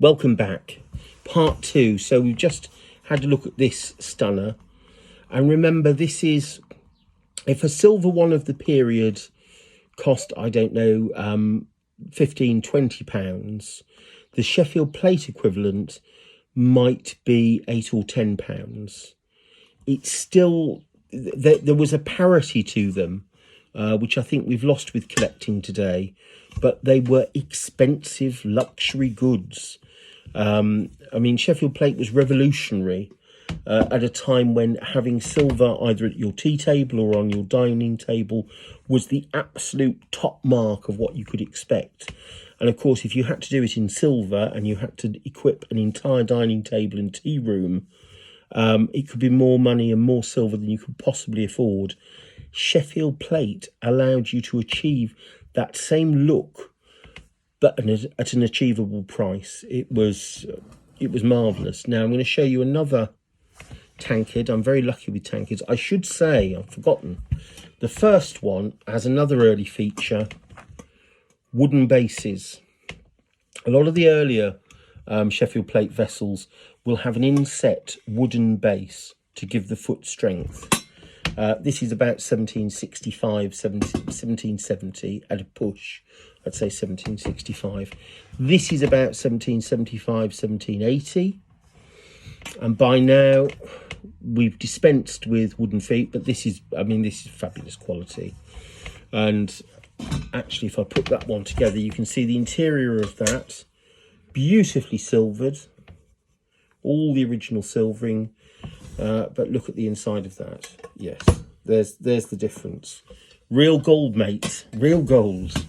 Welcome back. Part 2. So we've just had a look at this stunner. And remember, this is, if a silver one of the period cost, I don't know, £15-20, the Sheffield plate equivalent might be £8 or £10. It's still, there was a parity to them, which I think we've lost with collecting today, but they were expensive luxury goods. I mean, Sheffield plate was revolutionary at a time when having silver either at your tea table or on your dining table was the absolute top mark of what you could expect. And of course, if you had to do it in silver and you had to equip an entire dining table and tea room, it could be more money and more silver than you could possibly afford. Sheffield plate allowed you to achieve that same look, but at an achievable price. It was marvellous. Now I'm going to show you another tankard. I'm very lucky with tankards. I should say, I've forgotten, the first one has another early feature: wooden bases. A lot of the earlier Sheffield plate vessels will have an inset wooden base to give the foot strength. This is about 1765, 1770 at a push. I'd say 1765. This is about 1775, 1780. And by now, we've dispensed with wooden feet, but this is, I mean, this is fabulous quality. And actually, if I put that one together, you can see the interior of that, beautifully silvered, all the original silvering. But look at the inside of that. Yes, there's the difference. Real gold, mate. Real gold.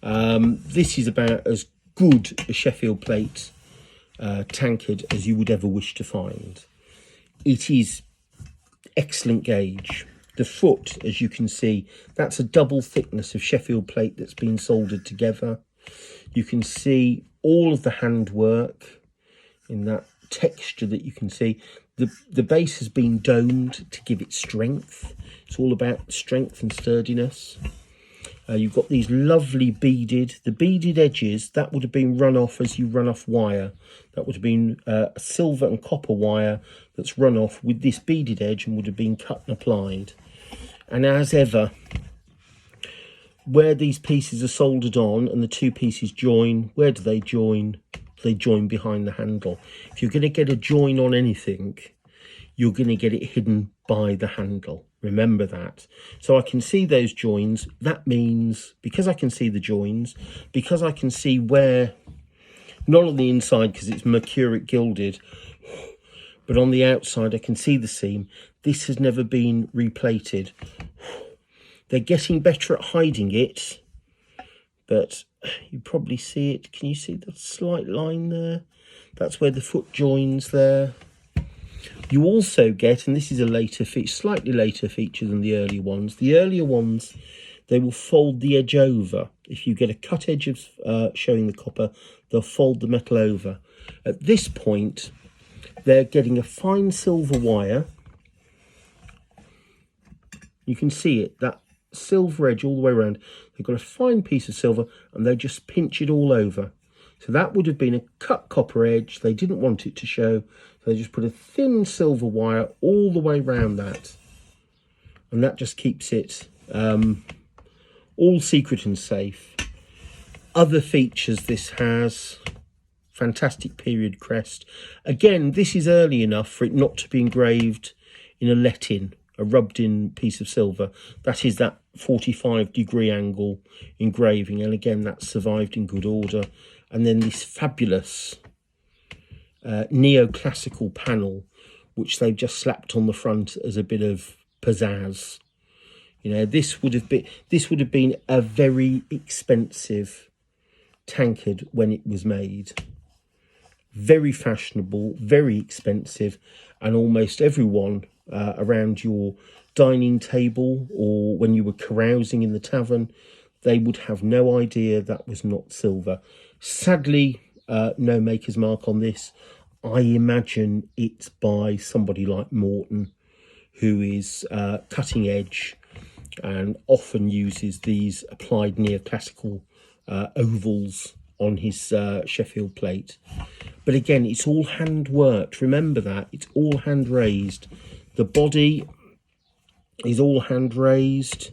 This is about as good a Sheffield plate tankard as you would ever wish to find. It is excellent gauge. The foot, as you can see, that's a double thickness of Sheffield plate that's been soldered together. You can see all of the handwork in that texture that you can see. The base has been domed to give it strength. It's all about strength and sturdiness. You've got these lovely beaded, the beaded edges, that would have been run off as you run off wire. That would have been a silver and copper wire that's run off with this beaded edge and would have been cut and applied. And as ever, where these pieces are soldered on and the two pieces join, where do they join? They join behind the handle. If you're going to get a join on anything, you're going to get it hidden by the handle. Remember that. So I can see those joins. That means, because I can see the joins, because I can see where, not on the inside because it's mercuric gilded, but on the outside I can see the seam. This has never been replated. They're getting better at hiding it, but you probably see it. Can you see the slight line there? That's where the foot joins there. You also get, and this is a later feature, slightly later feature than the earlier ones. The earlier ones, they will fold the edge over. If you get a cut edge of showing the copper, they'll fold the metal over. At this point, they're getting a fine silver wire. You can see it, that silver edge all the way around. They've got a fine piece of silver and they just pinch it all over. So that would have been a cut copper edge. They didn't want it to show, so they just put a thin silver wire all the way around that, and that just keeps it all secret and safe. Other features this has: fantastic period crest. Again, this is early enough for it not to be engraved in a let-in, a rubbed-in piece of silver. That is that 45-degree angle engraving, and again, that's survived in good order. And then this fabulous neoclassical panel, which they've just slapped on the front as a bit of pizzazz. You know, this would have been a very expensive tankard when it was made. Very fashionable, very expensive, and almost everyone around your dining table or when you were carousing in the tavern, they would have no idea that was not silver. Sadly, no maker's mark on this. I imagine it's by somebody like Morton, who is cutting edge and often uses these applied neoclassical ovals on his Sheffield plate. But again, it's all hand worked. Remember that, it's all hand raised. The body is all hand raised,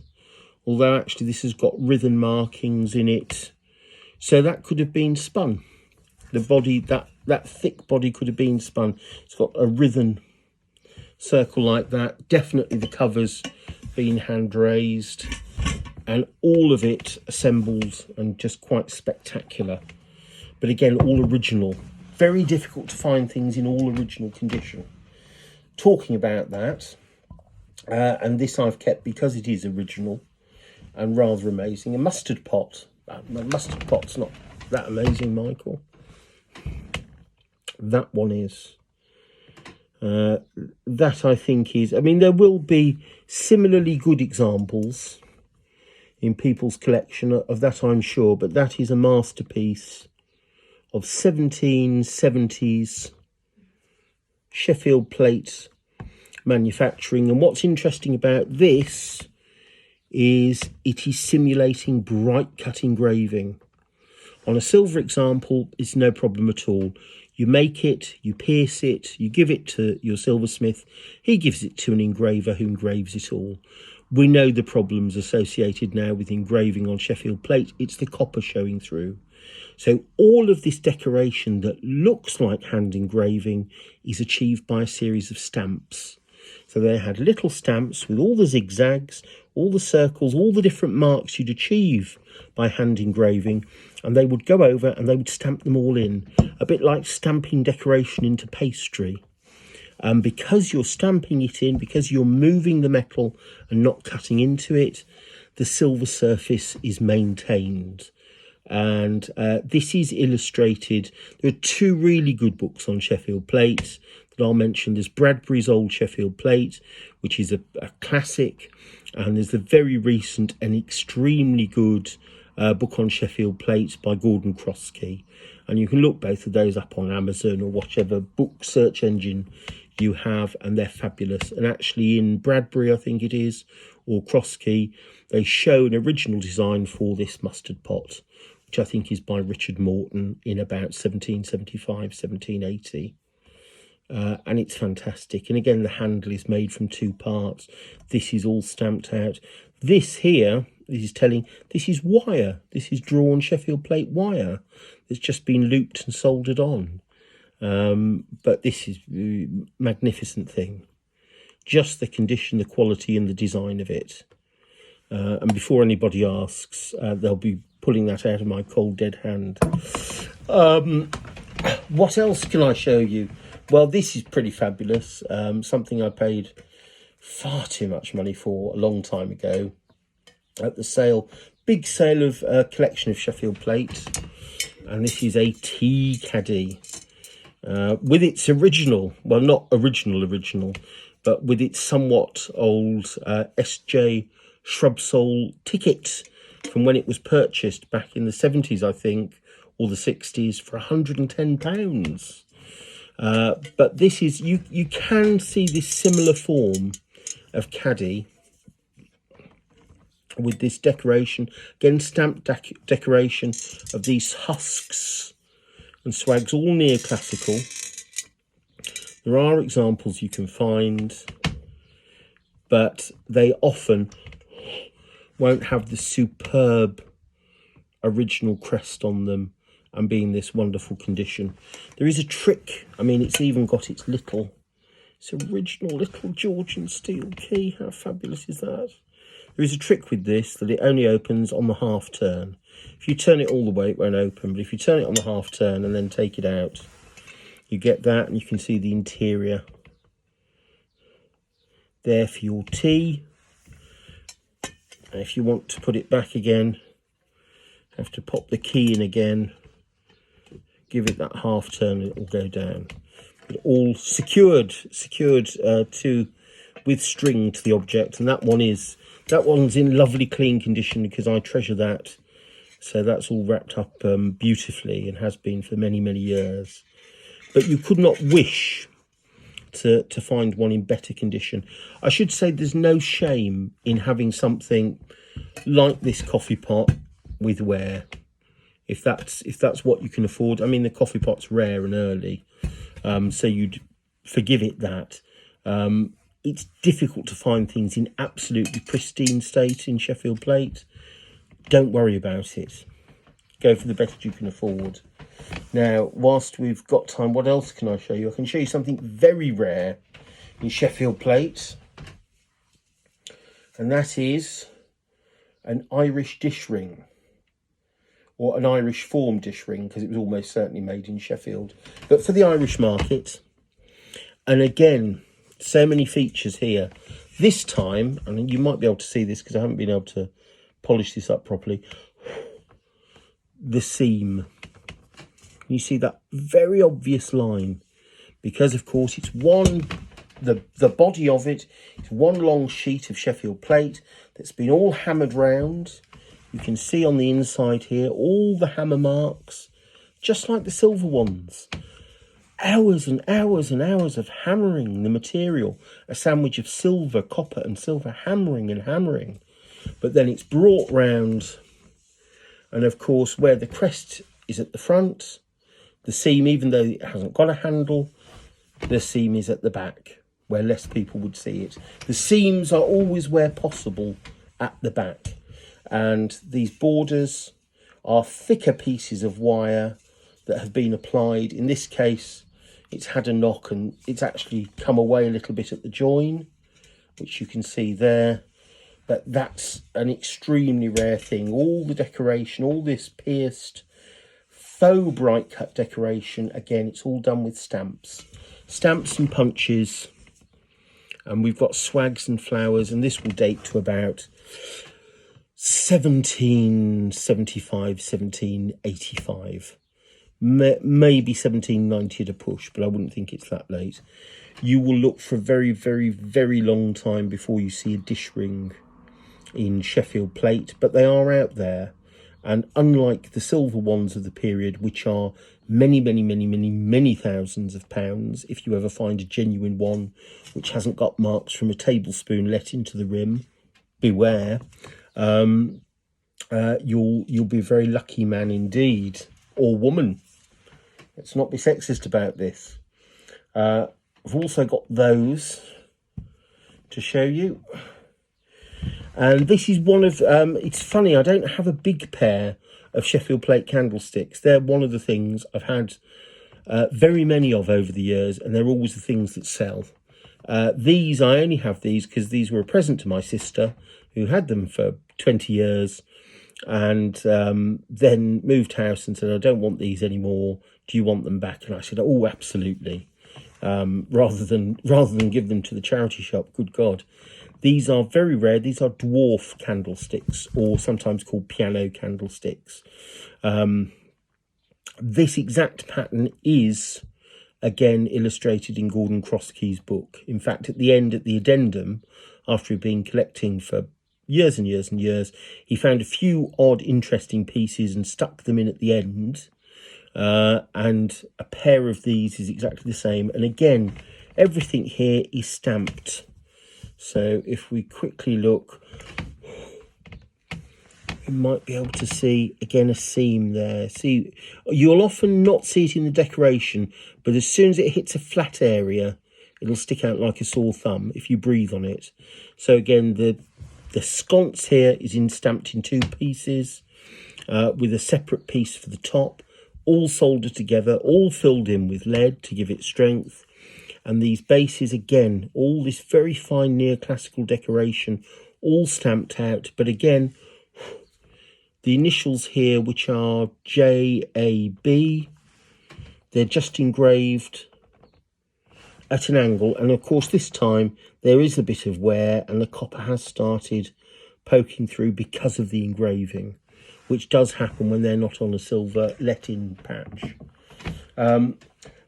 although actually this has got writhen markings in it. So that could have been spun. The body, that thick body could have been spun. It's got a writhen circle like that. Definitely the covers been hand raised, and all of it assembled and just quite spectacular. But again, all original. Very difficult to find things in all original condition. Talking about that, and this I've kept because it is original and rather amazing. A mustard pot. The mustard pot's not that amazing, Michael. That one is. That I think is, I mean, there will be similarly good examples in people's collection of that, I'm sure, but that is a masterpiece of 1770s Sheffield plate manufacturing. And what's interesting about this is it is simulating bright cut engraving. On a silver example, it's no problem at all. You make it, you pierce it, you give it to your silversmith, he gives it to an engraver who engraves it all. We know the problems associated now with engraving on Sheffield plate. It's the copper showing through. So all of this decoration that looks like hand engraving is achieved by a series of stamps. So they had little stamps with all the zigzags, all the circles, all the different marks you'd achieve by hand engraving, and they would go over and they would stamp them all in, a bit like stamping decoration into pastry. And because you're stamping it in, because you're moving the metal and not cutting into it, the silver surface is maintained. And this is illustrated. There are two really good books on Sheffield plates that I'll mention. There's Bradbury's Old Sheffield Plate, which is a classic, and there's the very recent and extremely good book on Sheffield plates by Gordon Crosskey. And you can look both of those up on Amazon or whichever book search engine you have, and they're fabulous. And actually in Bradbury, I think it is, or Crosskey, they show an original design for this mustard pot, which I think is by Richard Morton in about 1775, 1780. And it's fantastic. And again, the handle is made from two parts. This is all stamped out. This here, this is telling, this is wire. This is drawn Sheffield plate wire that's just been looped and soldered on. But this is a magnificent thing. Just the condition, the quality and the design of it. And before anybody asks, they'll be pulling that out of my cold dead hand. What else can I show you? Well, this is pretty fabulous. Something I paid far too much money for a long time ago at the sale. Big sale of a collection of Sheffield plates. And this is a tea caddy. With its original, well, not original, but with its somewhat old S.J. Shrubsole ticket from when it was purchased back in the 70s, I think, or the 60s, for £110. But this is, you can see this similar form of caddy with this decoration, again stamped decoration of these husks and swags, all neoclassical. There are examples you can find, but they often won't have the superb original crest on them and be in this wonderful condition. There is a trick. I mean, it's even got its original little Georgian steel key. How fabulous is that? There is a trick with this, that it only opens on the half turn. If you turn it all the way, it won't open. But if you turn it on the half turn and then take it out, you get that, and you can see the interior there for your tea. And if you want to put it back again, have to pop the key in again, give it that half turn, and it will go down. But all secured to with string to the object, and that one's in lovely clean condition because I treasure that. So that's all wrapped up beautifully and has been for many, many years. But you could not wish to find one in better condition. I should say there's no shame in having something like this coffee pot with wear. if that's what you can afford. I mean, the coffee pot's rare and early, so you'd forgive it that. It's difficult to find things in absolutely pristine state in Sheffield plate. Don't worry about it. Go for the best you can afford. Now, whilst we've got time, what else can I show you? I can show you something very rare in Sheffield plate, and that is an Irish dish ring, or an Irish form dish ring, because it was almost certainly made in Sheffield, but for the Irish market. And again, so many features here. This time, and you might be able to see this because I haven't been able to polish this up properly, the seam. You see that very obvious line, because of course it's the body of it is one long sheet of Sheffield plate that's been all hammered round. You can see on the inside here all the hammer marks, just like the silver ones. Hours and hours and hours of hammering the material, a sandwich of silver, copper and silver, hammering and hammering. But then it's brought round, and of course where the crest is at the front, the seam, even though it hasn't got a handle, the seam is at the back, where less people would see it. The seams are always, where possible, at the back. And these borders are thicker pieces of wire that have been applied. In this case, it's had a knock and it's actually come away a little bit at the join, which you can see there. But that's an extremely rare thing. All the decoration, all this pierced, faux bright cut decoration, again, it's all done with stamps and punches. And we've got swags and flowers, and this will date to about 1775, 1785. Maybe 1790 at a push, but I wouldn't think it's that late. You will look for a very, very, very long time before you see a dish ring in Sheffield plate, but they are out there. And unlike the silver ones of the period, which are many, many, many, many, many thousands of pounds, if you ever find a genuine one which hasn't got marks from a tablespoon let into the rim, beware. You'll be a very lucky man indeed, or woman. Let's not be sexist about this. I've also got those to show you. And this is one of, it's funny, I don't have a big pair of Sheffield plate candlesticks. They're one of the things I've had very many of over the years, and they're always the things that sell. These, I only have these because these were a present to my sister, who had them for 20 years, and then moved house and said, I don't want these anymore. Do you want them back? And I said, oh, absolutely. Rather than give them to the charity shop, good God. These are very rare. These are dwarf candlesticks, or sometimes called piano candlesticks. This exact pattern is, again, illustrated in Gordon Crosskey's book. In fact, at the end, at the addendum, after he'd been collecting for years and years and years, he found a few odd, interesting pieces and stuck them in at the end. And a pair of these is exactly the same. And again, everything here is stamped. So if we quickly look, you might be able to see, again, a seam there. See, you'll often not see it in the decoration, but as soon as it hits a flat area, it'll stick out like a sore thumb if you breathe on it. So again, the sconce here is stamped in two pieces, with a separate piece for the top, all soldered together, all filled in with lead to give it strength. And these bases, again, all this very fine neoclassical decoration, all stamped out. But again, the initials here, which are JAB, they're just engraved at an angle. And of course, this time there is a bit of wear and the copper has started poking through because of the engraving, which does happen when they're not on a silver let-in patch.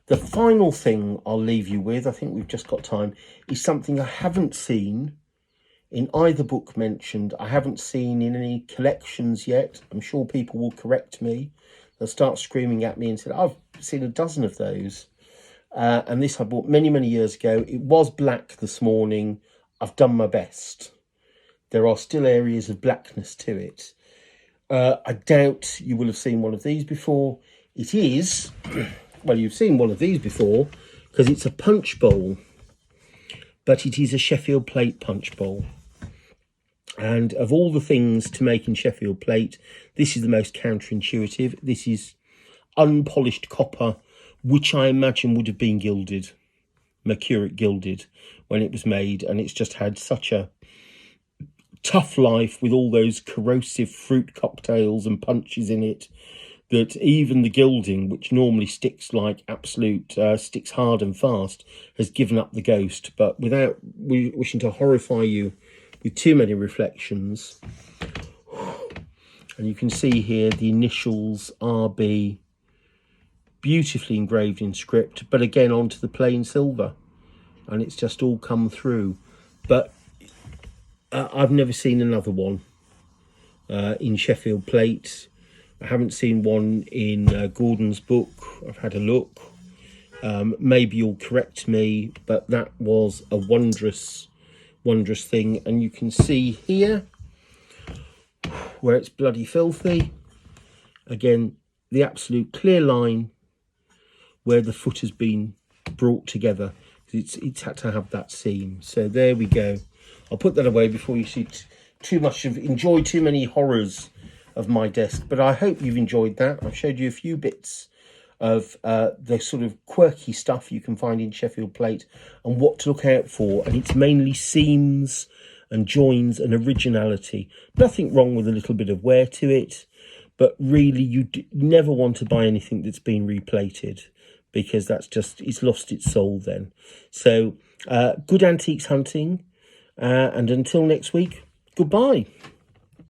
The final thing I'll leave you with, I think we've just got time, is something I haven't seen in either book mentioned. I haven't seen in any collections yet. I'm sure people will correct me. They'll start screaming at me and say, I've seen a dozen of those. And this I bought many, many years ago. It was black this morning. I've done my best. There are still areas of blackness to it. I doubt you will have seen one of these before. It is, well, you've seen one of these before because it's a punch bowl, but it is a Sheffield plate punch bowl. And of all the things to make in Sheffield plate, this is the most counterintuitive. This is unpolished copper, which I imagine would have been gilded, mercuric gilded, when it was made. And it's just had such a tough life with all those corrosive fruit cocktails and punches in it, that even the gilding, which normally sticks like absolute, sticks hard and fast, has given up the ghost. But without wishing to horrify you with too many reflections, and you can see here the initials RB, beautifully engraved in script, but again onto the plain silver, and it's just all come through. But I've never seen another one in Sheffield plate. I haven't seen one in Gordon's book. I've had a look. Maybe you'll correct me, but that was a wondrous thing. And you can see here where it's bloody filthy. Again, the absolute clear line where the foot has been brought together. It's had to have that seam. So there we go. I'll put that away before you see enjoy too many horrors of my desk. But I hope you've enjoyed that. I've showed you a few bits of the sort of quirky stuff you can find in Sheffield plate and what to look out for. And it's mainly seams and joins and originality. Nothing wrong with a little bit of wear to it, but really you never want to buy anything that's been replated, because that's just, it's lost its soul then. So good antiques hunting, and until next week, goodbye.